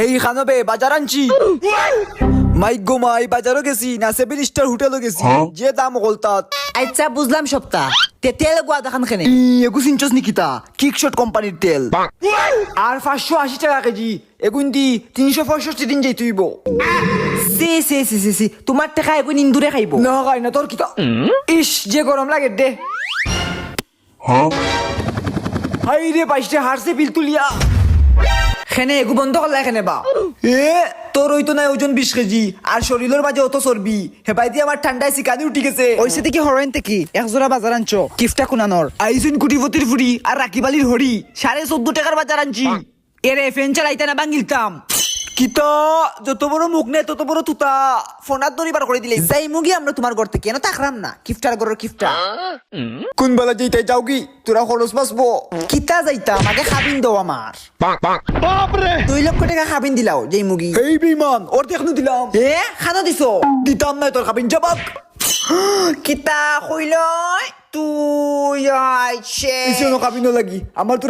এই খানবে বাজার আনছি মাই গো মাই বাজারও গেছি না 7 স্টার হোটেলও গেছি যে দাম হলতাত আচ্ছা বুঝলাম সপ্তা তেল গোয়া দেখান খেনে এগুস ইঞ্চস নিকিতা কিকশট কোম্পানির তেল আর 580 টাকা কেজি এগুন দি 365 দিন যাই তুইব সি তোমার টাকা এখন ইন্দুরে খাইব না খাই না তোর কিতা ইস যে গরম লাগে দে হাই রে বাইশে হারছে বিল তুলিয়া খেনে এগু বন্ধ করলা এখানে বা এ তোর হইতো না ওজন 20 কেজি আর শরীরের মাঝে অত চর্বি হেবাই দিয়ে আমার ঠান্ডায় সিকানি উঠি গেছে ওইসে থেকে হরেন থেকে এক জোড়া বাজার আনছো কিফটা কুনানোর আইসুন কুটিপতির ফুরি আর রাকিবালির হরি 14.5 টাকার বাজার আনছি এরে ফ্যান চালাইতে না বাঙ্গিলতাম কিতা যত বড় মুখ নে তত বড় তুতা ফোনার দড়ি বার করে দিলে যাই মুগি আমরা তোমার ঘর থেকে কেন তাকরাম না কিফটার ঘরের কিফটা কোন বেলা যেইটাই যাও কি তোরা খরচ বাঁচবো কিতা যাইতাম আগে খাবিন দাও আমার 2 লক্ষ টাকা খাবিন দিলাও যেই মুগি এই বিমান ওর দেখনু দিলাম এ খানা দিছো দিতাম না তোর খাবিন জবাব কিতা কইল তুই আইছে ইসে নো খাবিন লাগি আমার